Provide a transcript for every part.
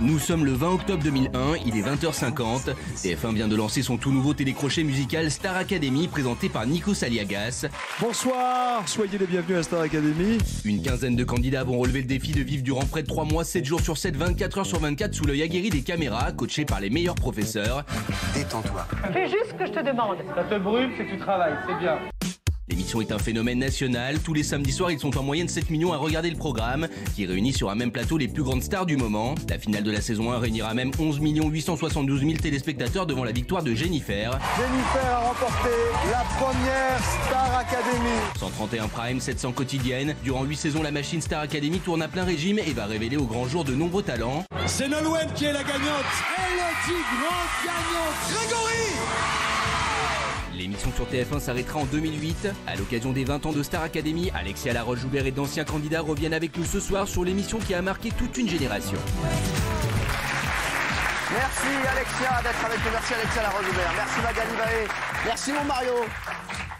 Nous sommes le 20 octobre 2001, il est 20h50. TF1 vient de lancer son tout nouveau télécrochet musical Star Academy, présenté par Nikos Aliagas. Bonsoir, soyez les bienvenus à Star Academy. Une quinzaine de candidats vont relever le défi de vivre durant près de 3 mois, 7 jours sur 7, 24 heures sur 24, sous l'œil aguerri des caméras, coachés par les meilleurs professeurs. Détends-toi. Fais juste ce que je te demande. Ça te brûle, c'est que tu travailles, c'est bien. L'émission est un phénomène national. Tous les samedis soirs, ils sont en moyenne 7 millions à regarder le programme, qui réunit sur un même plateau les plus grandes stars du moment. La finale de la saison 1 réunira même 11 872 000 téléspectateurs devant la victoire de Jennifer. Jennifer a remporté la première Star Academy. 131 prime, 700 quotidiennes. Durant 8 saisons, la machine Star Academy tourne à plein régime et va révéler au grand jour de nombreux talents. C'est Nolwenn qui est la gagnante. Elle est une grande gagnante. Grégory! L'émission sur TF1 s'arrêtera en 2008. À l'occasion des 20 ans de Star Academy, Alexia Laroche-Joubert et d'anciens candidats reviennent avec nous ce soir sur l'émission qui a marqué toute une génération. Merci Alexia d'être avec nous. Merci Alexia Laroche-Joubert. Merci Magali Vaé. Merci mon Mario.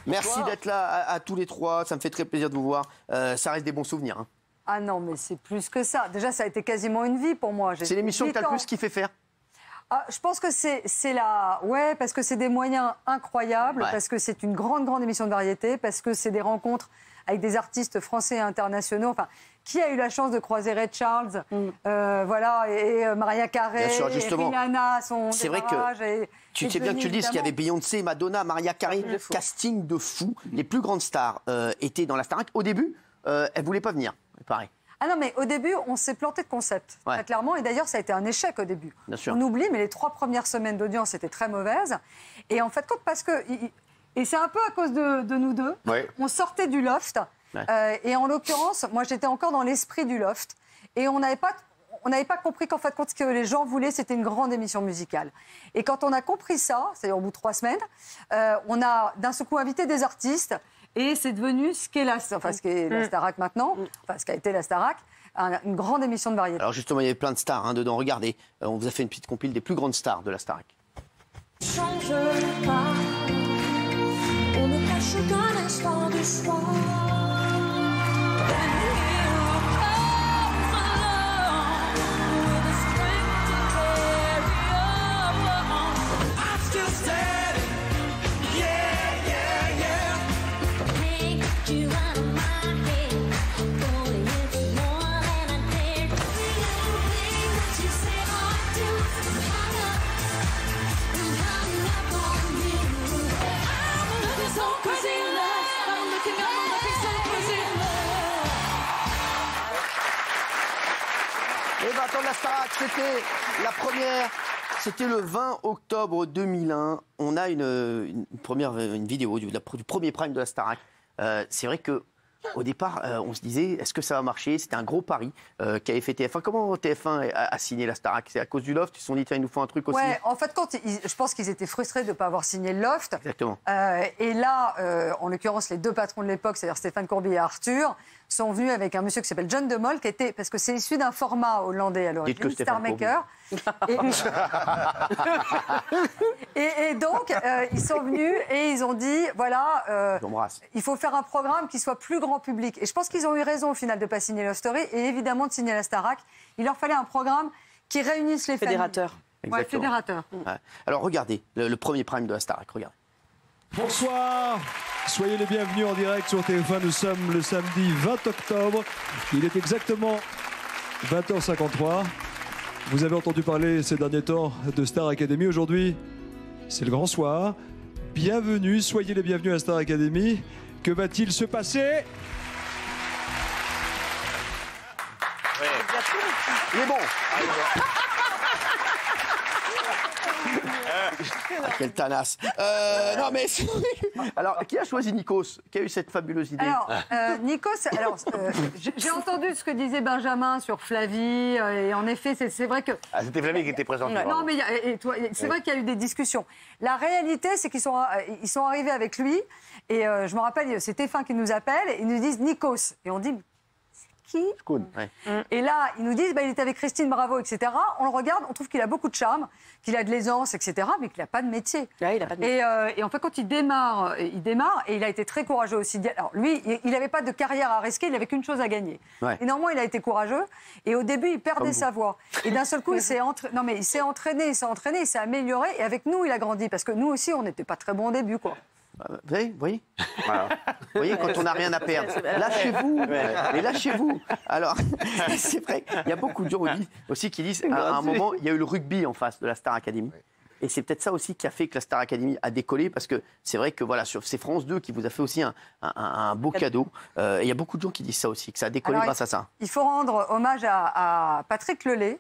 Merci d'être là à tous les trois. Ça me fait très plaisir de vous voir. Ça reste des bons souvenirs. Hein. Ah non, mais c'est plus que ça. Déjà, ça a été quasiment une vie pour moi. C'est l'émission que tu as le plus kiffé faire. Ah, je pense que c'est la... Ouais, parce que c'est des moyens incroyables, parce que c'est une grande émission de variété, parce que c'est des rencontres avec des artistes français et internationaux. Enfin, qui a eu la chance de croiser Ray Charles, voilà, et Mariah Carey, bien sûr, et justement. Rihanna, son c'est vrai que tu sais bien que tu le dis, qu'il y avait Beyoncé, Madonna, Mariah Carey, casting de fou. Les plus grandes stars étaient dans la Starac. Au début, elles ne voulaient pas venir, pareil. Ah non, mais au début, on s'est planté de concept, très clairement. Et d'ailleurs, ça a été un échec au début. Bien sûr. On oublie, mais les 3 premières semaines d'audience étaient très mauvaises. Et en fait, parce que... Et c'est un peu à cause de nous deux. Ouais. On sortait du loft. Ouais. Et en l'occurrence, moi, j'étais encore dans l'esprit du loft. Et on n'avait pas compris qu'en fait, ce que les gens voulaient, c'était une grande émission musicale. Et quand on a compris ça, c'est-à-dire au bout de 3 semaines, on a d'un seul coup invité des artistes. Et c'est devenu ce qu'est la Starac maintenant, ce qu'a été la Starac, une grande émission de variété. Alors justement, il y avait plein de stars dedans. Regardez, on vous a fait une petite compile des plus grandes stars de la Starac. Change pas, on ne cache qu'un instant de soir. Et 20 ans de la Starac, c'était la première. C'était le 20 octobre 2001. On a une vidéo du premier prime de la Starac. C'est vrai que au départ, on se disait, est-ce que ça va marcher? C'était un gros pari qu'avait fait TF1. Comment TF1 a signé la Starac? C'est à cause du loft? Ils se sont dit, tiens, il nous faut un truc aussi. Ouais, en fait, je pense qu'ils étaient frustrés de ne pas avoir signé le loft. Exactement. Et là, en l'occurrence, les 2 patrons de l'époque, c'est-à-dire Stéphane Courby et Arthur, sont venus avec un monsieur qui s'appelle John de Mol, parce que c'est issu d'un format hollandais à l'origine, Star Maker. Et donc, ils sont venus et ils ont dit, voilà, il faut faire un programme qui soit plus grand public. Et je pense qu'ils ont eu raison au final de ne pas signer Love Story et évidemment de signer la Starac. Il leur fallait un programme qui réunisse les fédérateurs. Ouais, fédérateurs. Ouais. Alors regardez, le premier prime de la Starac, regardez. Bonsoir, soyez les bienvenus en direct sur TF1. Nous sommes le samedi 20 octobre. Il est exactement 20h53. Vous avez entendu parler ces derniers temps de Star Academy. Aujourd'hui, c'est le grand soir. Bienvenue, soyez les bienvenus à Star Academy. Que va-t-il se passer? Il est bon. Quelle tanasse. Non mais... Alors, qui a choisi Nikos? Qui a eu cette fabuleuse idée? Alors, Nikos, j'ai entendu ce que disait Benjamin sur Flavie, et en effet, c'est vrai que... Ah, c'était Flavie qui était présente. Non, mais c'est vrai qu'il y a eu des discussions. La réalité, c'est qu'ils sont arrivés avec lui, et je me rappelle, c'est TF1 qui nous appelle, et ils nous disent Nikos. Et on dit... qui? Ouais. Et là, ils nous disent, il est avec Christine Bravo, etc. On le regarde, on trouve qu'il a beaucoup de charme, qu'il a de l'aisance, etc., mais qu'il n'a pas de métier. Ouais, il a pas de métier. Et en fait, quand il démarre, et il a été très courageux aussi. Alors lui, il n'avait pas de carrière à risquer, il n'avait qu'une chose à gagner. Ouais. Et néanmoins, il a été courageux. Et au début, il perdait sa voix. Et d'un seul coup, il s'est entraîné, il s'est amélioré. Et avec nous, il a grandi. Parce que nous aussi, on n'était pas très bons au début, quoi. Vous voyez voilà. Vous voyez, quand on n'a rien à perdre. Lâchez-vous. Mais lâchez-vous. Alors, c'est vrai, il y a beaucoup de gens aussi qui disent, à un moment, il y a eu le rugby en face de la Star Academy. Et c'est peut-être ça aussi qui a fait que la Star Academy a décollé, parce que c'est vrai que voilà, c'est France 2 qui vous a fait aussi un beau cadeau. Et il y a beaucoup de gens qui disent ça aussi, que ça a décollé grâce à ça. Il faut rendre hommage à Patrick Lelay.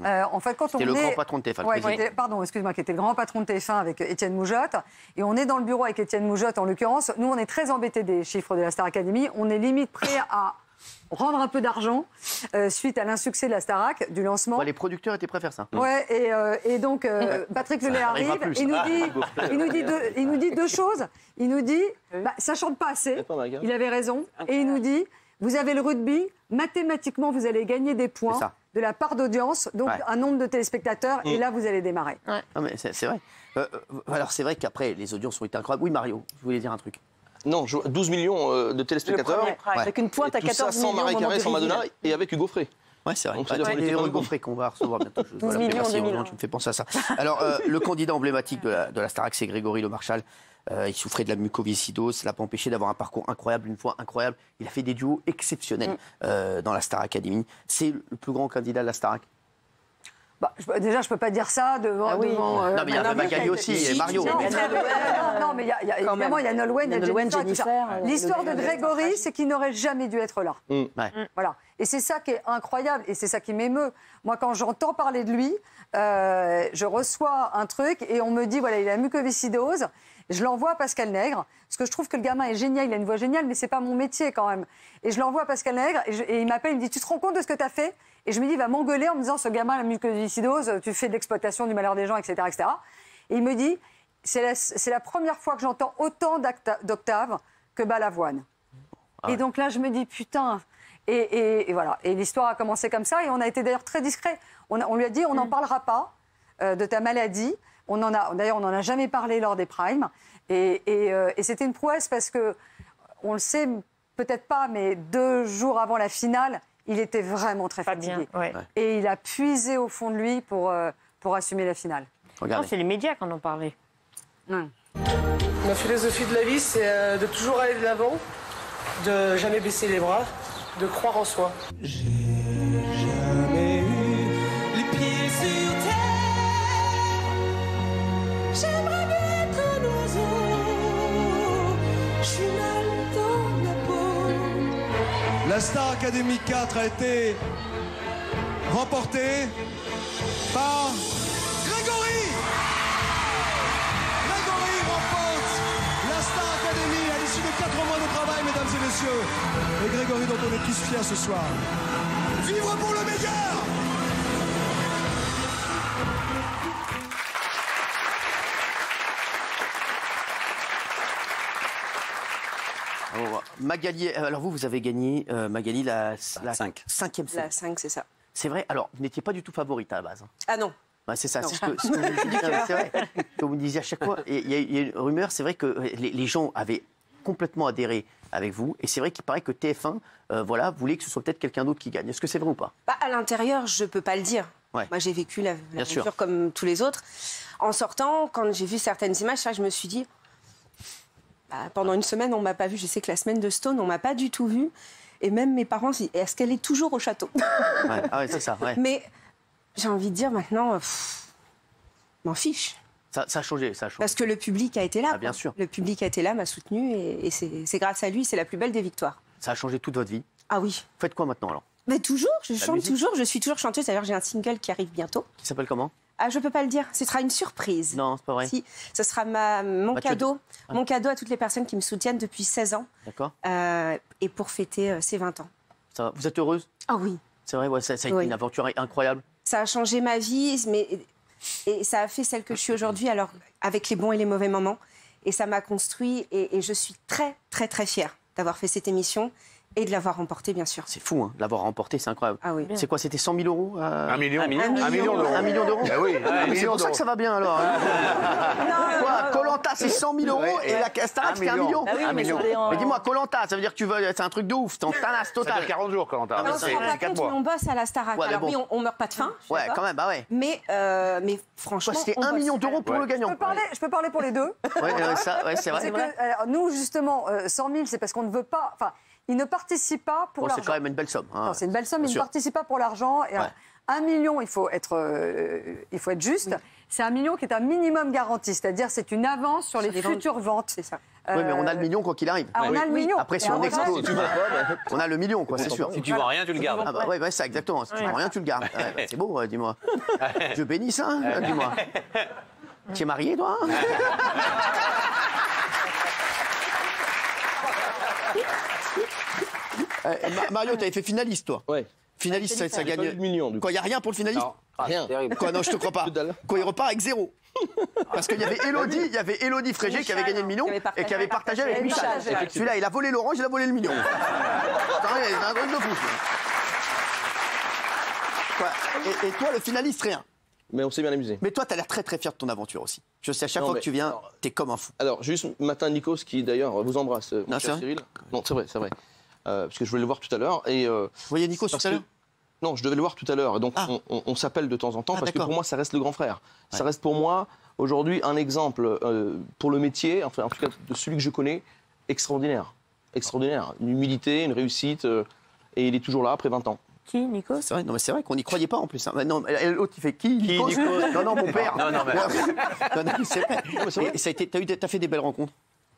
En fait, quand c'était le grand patron de TF1. Pardon, excuse-moi, qui était le grand patron de TF1 avec Étienne Moujotte. Et on est dans le bureau avec Étienne Moujotte, en l'occurrence. Nous, on est très embêtés des chiffres de la Star Academy. On est limite prêt à rendre un peu d'argent suite à l'insuccès de la Starac, du lancement. Les producteurs étaient prêts à faire ça. Ouais, et donc Patrick Lelay arrive, il nous dit deux choses. Il nous dit, ça chante pas assez. Il avait raison. Et il nous dit, vous avez le rugby, mathématiquement, vous allez gagner des points de la part d'audience, donc un nombre de téléspectateurs, et là, vous allez démarrer. Ouais. Non, mais c'est vrai. Alors, c'est vrai qu'après, les audiences ont été incroyables. Oui, Mario, je voulais dire un truc. Non, 12 millions de téléspectateurs. Avec une pointe à 14 millions. Sans Marie Carré, sans Madonna, et avec Hugo Frey. Oui, c'est vrai. Et Hugo Frey qu'on va recevoir bientôt. 12 millions, merci, 2000. Tu me fais penser à ça. Alors, le candidat emblématique de la Starac, c'est Grégory Le Marchal. Il souffrait de la mucoviscidose, ça l'a pas empêché d'avoir un parcours incroyable, une fois incroyable. Il a fait des duos exceptionnels dans la Star Academy. C'est le plus grand candidat de la Starac. Déjà, je peux pas dire ça devant. Non, mais il y a Magali aussi, et Mario. Non, mais évidemment, il y a Nolwenn, il y a Jennifer. L'histoire de Grégory, c'est qu'il n'aurait jamais dû être là. Voilà. Et c'est ça qui est incroyable, et c'est ça qui m'émeut. Moi, quand j'entends parler de lui, je reçois un truc, et on me dit, voilà, il a mucoviscidose. Je l'envoie à Pascal Nègre, parce que je trouve que le gamin est génial, il a une voix géniale, mais c'est pas mon métier quand même. Et je l'envoie à Pascal Nègre, et il m'appelle, il me dit, tu te rends compte de ce que tu as fait? Et je me dis, il va m'engueuler en me disant, ce gamin a la mucoviscidose, tu fais de l'exploitation du malheur des gens, etc. etc. Et il me dit, c'est la première fois que j'entends autant d'octaves que Balavoine. Et donc là, je me dis, putain. Et voilà. Et l'histoire a commencé comme ça, et on a été d'ailleurs très discret. On lui a dit, on n'en parlera pas de ta maladie. D'ailleurs, on n'en a jamais parlé lors des primes. Et c'était une prouesse parce que, on le sait peut-être pas, mais 2 jours avant la finale, il était vraiment très fatigué. Et il a puisé au fond de lui pour assumer la finale. Non, c'est les médias qui en ont parlé. Ma philosophie de la vie, c'est de toujours aller de l'avant, de jamais baisser les bras, de croire en soi. J'ai jamais eu les pieds sur terre. J'aimerais bien être un oiseau. Je suis mal dans la peau. La Star Academy 4 a été remportée par Grégory. Grégory remporte la Star Academy à l'issue de 4 mois de travail, mesdames et messieurs. Et Grégory dont on est tous fiers ce soir. Vivre pour le meilleur! Magali, alors vous avez gagné, Magali, la 5e saison. La 5, c'est ça. C'est vrai, alors vous n'étiez pas du tout favorite à la base. Ah non. C'est ça, c'est ce que vous me disiez, c'est vrai, que vous me disiez à chaque fois. Il y a une rumeur, c'est vrai que les gens avaient complètement adhéré avec vous, et c'est vrai qu'il paraît que TF1 voulait que ce soit peut-être quelqu'un d'autre qui gagne. Est-ce que c'est vrai ou pas? À l'intérieur, je ne peux pas le dire. Moi, j'ai vécu l'aventure comme tous les autres. En sortant, quand j'ai vu certaines images, je me suis dit... pendant une semaine, on ne m'a pas vue. Je sais que la semaine de Stone, on ne m'a pas du tout vue. Et même mes parents se disent, est-ce qu'elle est toujours au château? C'est ça, Mais j'ai envie de dire maintenant, m'en fiche. Ça a changé, Parce que le public a été là. Bien sûr. Le public a été là, m'a soutenu, et c'est grâce à lui, c'est la plus belle des victoires. Ça a changé toute votre vie? Ah oui. Vous faites quoi maintenant alors? Mais toujours, je chante toujours, je suis toujours chanteuse. D'ailleurs, j'ai un single qui arrive bientôt. Qui s'appelle comment? Ah, je peux pas le dire. Ce sera une surprise. Non, c'est pas vrai. Si, ce sera mon cadeau à toutes les personnes qui me soutiennent depuis 16 ans. D'accord. Et pour fêter ses 20 ans. Ça va. Vous êtes heureuse? Ah oui. C'est vrai, ça a été une aventure incroyable. Ça a changé ma vie, et ça a fait celle que je suis aujourd'hui, alors avec les bons et les mauvais moments. Et ça m'a construit, et je suis très, très, très fière d'avoir fait cette émission. Et de l'avoir remporté, bien sûr. C'est fou, hein, de l'avoir remporté, c'est incroyable. Ah oui. C'est quoi, c'était 100 000 euros 1 million. 1 million d'euros. 1 million d'euros. Ah oui, C'est pour ça que ça va bien alors. Quoi, Koh-Lanta c'est 100 000 euros et la Starac c'est 1 million. Un million. Mais dis-moi, Koh-Lanta, ça veut dire que tu veux, c'est un truc de ouf, t'es en tanasse Ça total. dure 40 jours, Koh-Lanta. On se rend pas compte, mais on bosse à la Starac. Ouais, mais Alors bon. oui, on meurt pas de faim. je suis Ouais, d'accord. quand même, bah ouais. Mais franchement, Quoi, c'était on 1 bosse. million d'euros pour le gagnant. Je peux parler pour les deux. Ouais, c'est vrai. C'est que, alors, nous, justement, 100 000, c'est parce qu'on ne veut pas. Enfin, ils ne participent pas pour Bon, c'est l'argent. quand même une belle somme. hein. Non, c'est une belle somme, Bien ils ne sûr. participent pas pour l'argent. Et Ouais. 1 million, il faut être juste. C'est 1 million qui est un minimum garanti, c'est-à-dire c'est une avance sur les futures ventes. C'est ça. Oui, mais on a le million quoi qu'il arrive. On a le million. Après, si Et on avantage, explose, on a le million, quoi, c'est sûr. Si tu vends rien, tu le gardes. Ah bah ouais, ça, exactement. Si tu vends rien, tu le gardes. Ouais, bah, c'est beau, dis-moi. Dieu bénisse, hein, dis-moi. Tu es marié, toi hein Mario, t'avais fait finaliste, toi. Ouais. Finaliste, ça J'ai pas gagne. eu de million, du coup. Quoi, il n'y a rien pour le finaliste Non. Rien. Terrible. Quoi, non, je te crois pas. Que dalle. Quoi, il repart avec 0. Parce qu'il y avait Élodie Frégé qui avait gagné le million et qui avait partagé avec Michel. Celui-là, il a volé l'orange, il a volé le million. Attends, il y a un truc de fou. Quoi, et toi, le finaliste, rien. Mais on s'est bien amusé. Mais toi, t'as l'air très très fier de ton aventure aussi. Je sais, à chaque Non, fois mais- que tu viens, t'es comme un fou. Alors, juste matin, Nikos, qui d'ailleurs vous embrasse, mon Non, cher c'est Cyril. Non, c'est vrai, c'est vrai. Parce que je voulais le voir tout à l'heure. Et, Vous voyez Nico tout parce à l'heure que- Non, je devais le voir tout à l'heure. Donc, Ah. on s'appelle de temps en temps parce que d'accord. pour moi, ça reste le grand frère. Ça Ouais. reste pour moi, aujourd'hui, un exemple pour le métier, enfin, en tout cas, de celui que je connais, extraordinaire. Extraordinaire. Une humilité, une réussite. Et il est toujours là après 20 ans. Qui, Nico? C'est vrai, non, mais c'est vrai qu'on n'y croyait pas en plus. Hein. Mais non, l'autre, il fait qui Nico Non, non, mon père. Non, non, mais- Non, non, c'est vrai. Et ça a été, t'as fait des belles rencontres.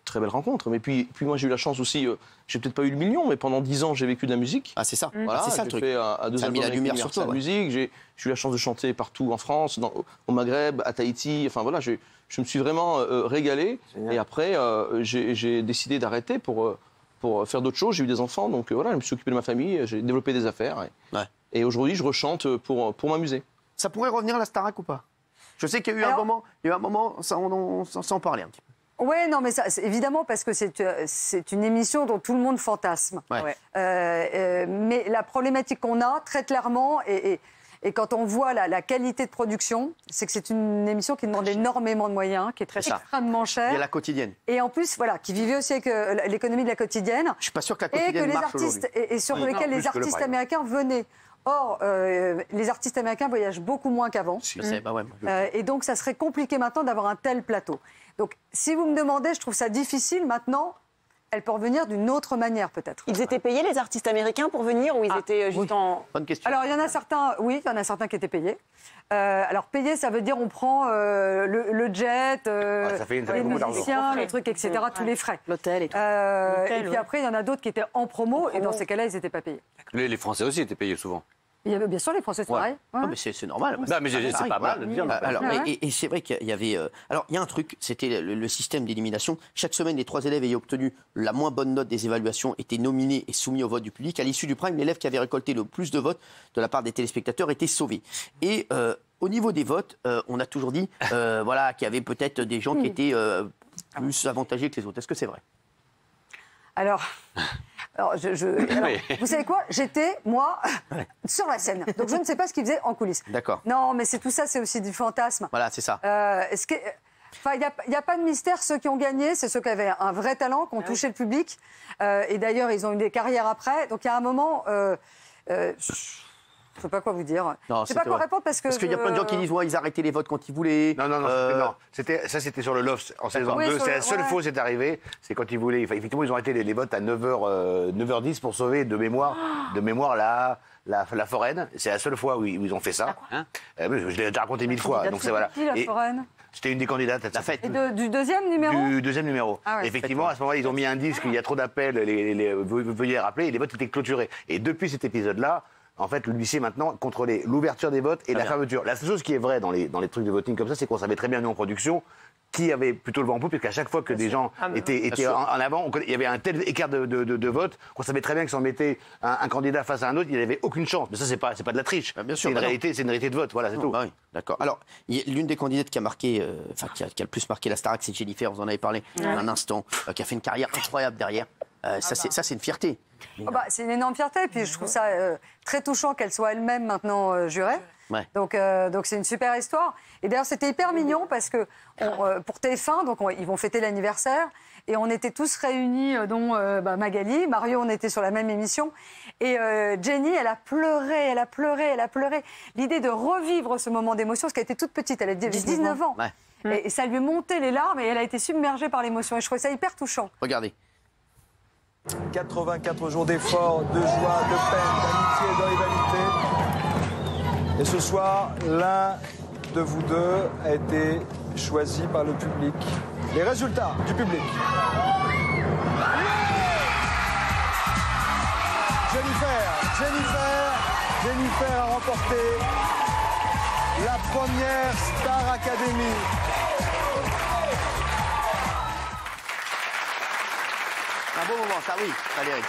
Très belle rencontre. Mais puis moi, j'ai eu la chance aussi, j'ai peut-être pas eu le million, mais pendant 10 ans, j'ai vécu de la musique. Ah, c'est ça. Voilà, c'est ça le j'ai truc. fait à 2 Ça a mis albums la avec lumière sur Universal toi, ouais. Music. J'ai eu la chance de chanter partout en France, au Maghreb, à Tahiti. Enfin voilà, je me suis vraiment régalé. Génial. Et après, j'ai décidé d'arrêter pour faire d'autres choses. J'ai eu des enfants, donc voilà, je me suis occupé de ma famille, j'ai développé des affaires. Et aujourd'hui, je rechante pour m'amuser. Ça pourrait revenir à la Starac ou pas? Je sais qu'il y a eu un moment, ça, on s'en parlait un petit peu. Oui, non, mais ça, c'est évidemment parce que c'est une émission dont tout le monde fantasme. Ouais. Mais la problématique qu'on a, très clairement, et quand on voit la qualité de production, c'est que c'est une émission qui demande énormément de moyens, qui est C'est ça. extrêmement Il y chère. a la quotidienne. Et en plus, voilà, qui vivait aussi avec l'économie de la quotidienne. Je suis pas sûr que la Et que quotidienne les marche artistes, aujourd'hui. et sur Oui. lesquels Non, les plus que le artistes Prime. américains venaient. Or, les artistes américains voyagent beaucoup moins qu'avant. Je sais, bah ouais. Et donc, ça serait compliqué maintenant d'avoir un tel plateau. Donc, si vous me demandez, je trouve ça difficile. Maintenant, elle peut revenir d'une autre manière, peut-être. Ils étaient payés, les artistes américains, pour venir ou ils étaient juste en... Bonne question. Alors, il y en a certains, oui, il y en a certains qui étaient payés. Alors, payés, ça veut dire on prend le jet, ça fait les beaucoup d'argent. musiciens, le truc, etc., tous les frais. L'hôtel et tout. Et puis après, il y en a d'autres qui étaient en promo, et dans ces cas-là, ils n'étaient pas payés. Les Français aussi étaient payés souvent. Il y avait bien sûr les Français, c'est pareil. Ouais. Non, mais c'est normal. Non, mais c'est pareil, pas mal voilà. de dire. Alors, Ouais. et c'est vrai qu'il y avait. Alors, il y a un truc, c'était le système d'élimination. Chaque semaine, les 3 élèves ayant obtenu la moins bonne note des évaluations étaient nominés et soumis au vote du public. À l'issue du prime, l'élève qui avait récolté le plus de votes de la part des téléspectateurs était sauvé. Et au niveau des votes, on a toujours dit voilà, qu'il y avait peut-être des gens qui étaient plus avantagés que les autres. Est-ce que c'est vrai? Alors, vous savez quoi? J'étais, moi, sur la scène. Donc, je ne sais pas ce qu'ils faisaient en coulisses. D'accord. Non, mais c'est tout ça, c'est aussi du fantasme. Voilà, c'est ça. Enfin, il n'y a pas de mystère. Ceux qui ont gagné, c'est ceux qui avaient un vrai talent, qui ont touché le public. Et d'ailleurs, ils ont eu des carrières après. Donc, il y a un moment... je ne sais pas quoi vous dire. Non, je ne sais pas c'était quoi vrai. répondre parce que... Parce qu'il y a plein de gens qui disent ouais, ils arrêtaient les votes quand ils voulaient. Non, non. C'était sur le Loft en saison Oui, 2. sur C'est le- la seule ouais. fois où c'est arrivé. C'est quand ils voulaient. Enfin, effectivement, ils ont arrêté les votes à 9h10 pour sauver de mémoire la foraine. C'est la seule fois où ils ont fait ça. Je l'ai déjà raconté 1000 fois. Donc c'est voilà. Qui, la Et foraine? c'était une des candidates à La fête. Et du deuxième numéro? du deuxième numéro. Ah ouais. Effectivement, à ce moment-là, ils ont mis un disque, il y a trop d'appels, veuillez rappeler, et les votes étaient clôturés. Et depuis cet épisode-là, en fait, l'huissier maintenant contrôlait l'ouverture des votes et la fermeture. La seule chose qui est vraie dans les trucs de voting comme ça, c'est qu'on savait très bien, nous, en production, qui avait plutôt le vent en poupe, parce qu'à chaque fois que des gens étaient en avant, il y avait un tel écart de vote qu'on savait très bien que si on mettait un candidat face à un autre, il n'avait aucune chance. Mais ça, c'est pas de la triche. Bien sûr, c'est une bah non. réalité, c'est une réalité de vote. Voilà, c'est tout. Bah oui, d'accord. Alors, l'une des candidates qui a marqué, qui a le plus marqué la Starac, c'est Jennifer, vous en avez parlé un instant, qui a fait une carrière incroyable derrière. Ça, c'est une fierté. C'est une énorme fierté. Et puis je trouve ça très touchant qu'elle soit elle-même maintenant jurée. Ouais. Donc c'est une super histoire. Et d'ailleurs, c'était hyper mignon parce que pour TF1, ils vont fêter l'anniversaire. Et on était tous réunis, dont Magali, Mario, on était sur la même émission. Et Jenny, elle a pleuré. L'idée de revivre ce moment d'émotion, parce qu'elle était toute petite, elle avait 19 ans. Ouais. Et ça lui montait les larmes et elle a été submergée par l'émotion. Et je trouvais ça hyper touchant. Regardez. 84 jours d'efforts, de joie, de peine, d'amitié, de rivalité. Et ce soir, l'un de vous deux a été choisi par le public. Les résultats du public. Jennifer a remporté la première Star Academy. Un beau moment, ça oui, Valérie.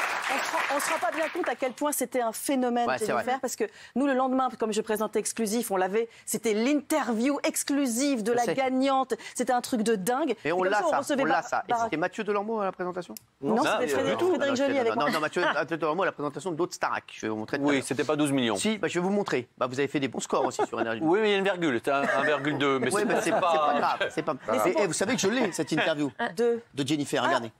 On ne se rend pas bien compte à quel point c'était un phénomène, Jennifer, parce que nous, le lendemain, comme je présentais Exclusif, on l'avait, c'était l'interview exclusive de la gagnante. C'était un truc de dingue. Et on l'a ça. Et c'était Mathieu Delormeau à la présentation? Non, c'était Frédéric Joly avec moi. Non, Mathieu Delormeau à la présentation d'autres Starac. Je vais vous montrer. Oui, c'était pas 12 millions. Si, je vais vous montrer. Vous avez fait des bons scores aussi sur Énergie. Oui, mais il y a une virgule, c'était 1,2. Mais oui, c'est pas grave. C'est pas... Et vous savez que je l'ai, cette interview de Jennifer, regardez.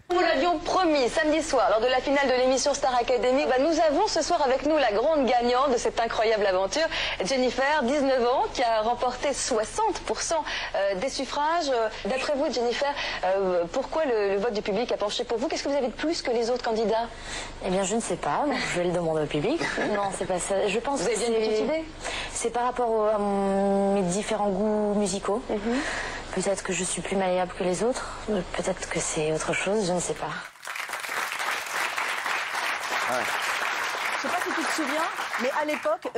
Nous l'avions promis samedi soir lors de la finale de l'émission Star Academy. Nous avons ce soir avec nous la grande gagnante de cette incroyable aventure, Jennifer, 19 ans, qui a remporté 60% des suffrages. D'après vous, Jennifer, pourquoi le vote du public a penché pour vous? Qu'est-ce que vous avez de plus que les autres candidats? Eh bien, je ne sais pas. Donc je vais le demander au public. Non, c'est pas ça. Je pense vous avez bien une petite idée? C'est par rapport à mes différents goûts musicaux. Peut-être que je suis plus malléable que les autres, peut-être que c'est autre chose, je ne sais pas. Ouais. Je ne sais pas si tu te souviens, mais à l'époque,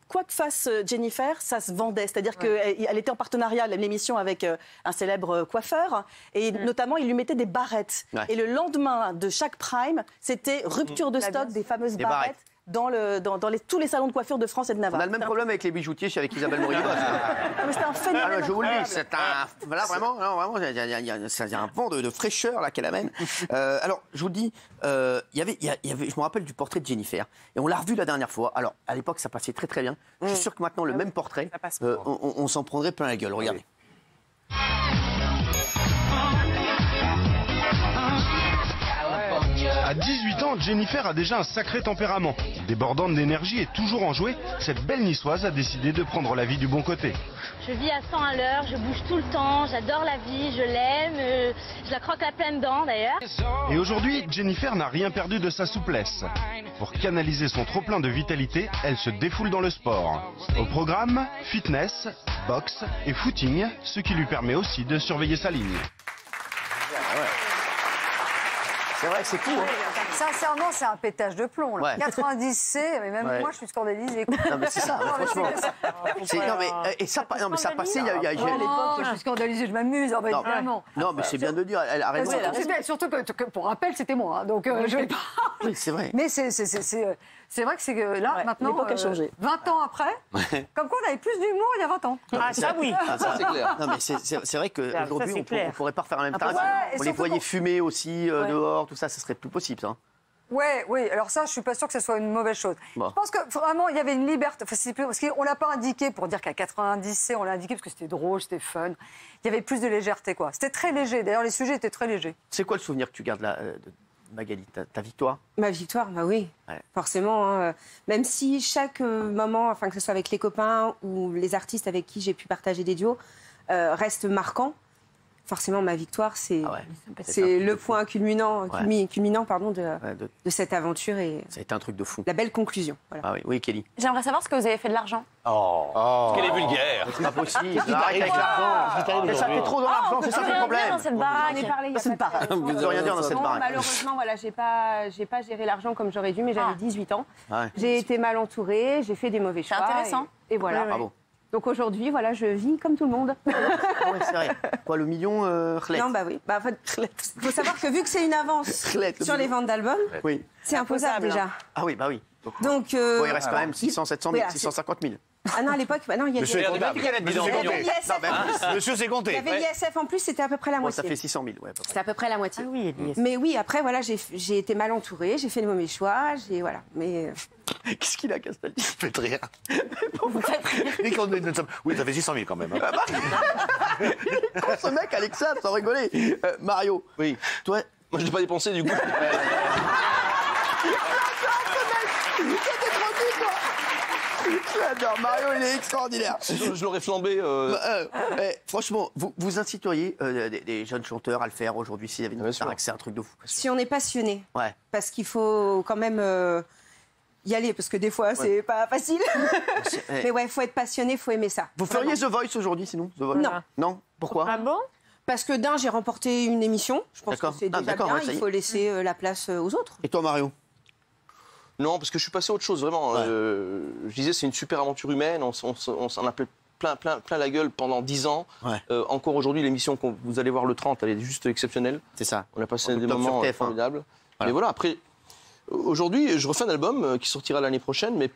quoi que fasse Jennifer, ça se vendait. C'est-à-dire qu'elle était en partenariat, l'émission, avec un célèbre coiffeur, et notamment, il lui mettait des barrettes. Ouais. Et le lendemain de chaque prime, c'était rupture de stock des fameuses barrettes. Dans tous les salons de coiffure de France et de Navarre. On a le même problème avec les bijoutiers avec Isabelle Morini. C'est un phénomène. Je vous le dis, c'est un... Là, vraiment, il y a un vent de fraîcheur là qu'elle amène. Alors, je vous le dis, je me rappelle du portrait de Jennifer. Et on l'a revu la dernière fois. Alors, à l'époque, ça passait très très bien. Je suis sûr que maintenant, le même portrait, on s'en prendrait plein la gueule. Regardez. À 18 ans, Jennifer a déjà un sacré tempérament. Débordante d'énergie et toujours enjouée, cette belle niçoise a décidé de prendre la vie du bon côté. Je vis à 100 à l'heure, je bouge tout le temps, j'adore la vie, je l'aime, je la croque à pleines dents d'ailleurs. Et aujourd'hui, Jennifer n'a rien perdu de sa souplesse. Pour canaliser son trop-plein de vitalité, elle se défoule dans le sport. Au programme, fitness, boxe et footing, ce qui lui permet aussi de surveiller sa ligne. C'est vrai que c'est cool. Sincèrement, c'est un pétage de plomb. Là. 90C, mais même moi, je suis scandalisée. Non, mais c'est ça, franchement. Ça passait il y a... je suis scandalisée, je m'amuse, évidemment. Non, mais c'est bien de dire, elle a raison. Surtout que, pour rappel, c'était moi, donc je vais pas... Oui, c'est vrai. Mais c'est vrai que c'est là, maintenant, l'époque a changé. 20 ans après, comme quoi on avait plus d'humour il y a 20 ans. Ah, ça oui. Ça, c'est clair. Non, mais c'est vrai qu'aujourd'hui, on ne pourrait pas refaire en même temps. On les voyait fumer aussi dehors, tout ça, ça serait plus possible, ça. Oui, alors ça, je suis pas sûre que ce soit une mauvaise chose. Bon. Je pense que vraiment, il y avait une liberté. Parce qu'on l'a pas indiqué pour dire qu'à 90C, on l'a indiqué parce que c'était drôle, c'était fun. Il y avait plus de légèreté, quoi. C'était très léger. D'ailleurs, les sujets étaient très légers. C'est quoi le souvenir que tu gardes là, Magali, ta victoire? Ma victoire, oui, forcément. Hein. Même si chaque moment, que ce soit avec les copains ou les artistes avec qui j'ai pu partager des duos, reste marquant. Forcément, ma victoire, c'est le point culminant de cette aventure. Et ça a été un truc de fou. La belle conclusion. Voilà. Ah oui, Kelly. J'aimerais savoir ce que vous avez fait de l'argent. Qu'elle est vulgaire. C'est pas possible. Arrête avec l'argent. Ça fait trop dans l'argent, c'est ça le problème. Dans cette baraque. On est parlé, c'est une baraque. Vous ne rien dire dans cette baraque. Malheureusement, j'ai pas géré l'argent comme j'aurais dû, mais j'avais 18 ans. J'ai été mal entourée, j'ai fait des mauvais choix. C'est intéressant. Et voilà. Bravo. Donc aujourd'hui, je vis comme tout le monde. Ah ouais, c'est vrai. Quoi, le million, Non, oui. Il faut savoir que vu que c'est une avance sur les ventes d'albums, c'est imposable déjà. Ah oui, bah oui. Donc, il reste quand même 600, 700 000, 650 000. Ah non, à l'époque, bah non, il y a Monsieur est comptable. Monsieur, c'est compté. Il y avait l'ISF en plus, c'était à peu près la moitié. Ça fait 600 000, ouais. C'était à peu près la moitié. Ah oui, mais oui, après, voilà, j'ai été mal entourée, j'ai fait le mauvais choix, voilà. Mais qu'est-ce qu'il a, Castaldi? Faites rire. Oui, ça fait 600 000 quand même. Hein. Quand ce mec, Alexa, sans rigoler. Mario. Oui. Toi. Moi, je l'ai pas dépensé du coup. J'adore, Mario, il est extraordinaire. Je l'aurais flambé. Franchement, vous inciteriez des jeunes chanteurs à le faire aujourd'hui s'il y avait une Starac, c'est un truc de fou. Si on est passionné, ouais. Parce qu'il faut quand même y aller, parce que des fois, c'est pas facile. Mais ouais, il faut être passionné, il faut aimer ça. Vous feriez The Voice aujourd'hui, sinon The Voice. Non. Non. Pourquoi? Ah bon? Parce que j'ai remporté une émission. Je pense que c'est déjà bien, il faut laisser la place aux autres. Et toi, Mario? Non, parce que je suis passé à autre chose, vraiment. Ouais. Je disais, c'est une super aventure humaine. On s'en a plein la gueule pendant 10 ans. Ouais. Encore aujourd'hui, l'émission que vous allez voir le 30, elle est juste exceptionnelle. C'est ça. On a passé des moments formidables. Voilà. Mais voilà, après, aujourd'hui, je refais un album qui sortira l'année prochaine, mais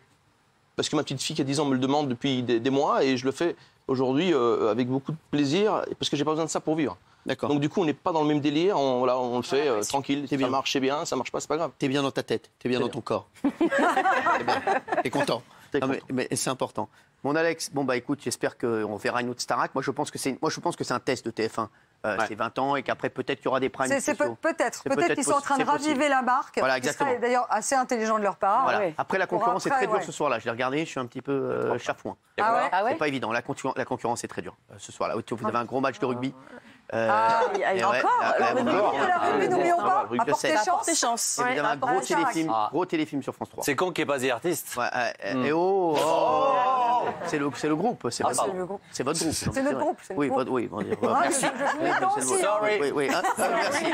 parce que ma petite fille qui a 10 ans me le demande depuis des mois, et je le fais aujourd'hui avec beaucoup de plaisir, parce que j'ai pas besoin de ça pour vivre. D'accord. Donc du coup, on n'est pas dans le même délire, on le fait tranquille, ça marche, c'est bien, ça marche pas, c'est pas grave. T'es bien dans ta tête, t'es bien dans ton corps. T'es content. Mais c'est important. Mon Alex, bon bah écoute, j'espère qu'on verra une autre Starac. Moi je pense que c'est un test de TF1. C'est 20 ans et qu'après peut-être qu'il y aura des primes. Peut-être qu'ils sont en train de raviver la marque. Voilà, exactement. C'est d'ailleurs assez intelligent de leur part. Voilà. Après la concurrence est très dure ce soir-là. Je l'ai regardé, je suis un petit peu chafouin. C'est pas évident. La concurrence est très dure ce soir-là. Vous avez un gros match de rugby. Encore le rugby, n'oublions pas. Apportez chance. Et vous avez un gros téléfilm sur France 3. C'est con qu'il n'y ait pas des artistes. Et c'est le groupe, c'est votre groupe. C'est notre groupe. Oui, merci. Sorry. Merci.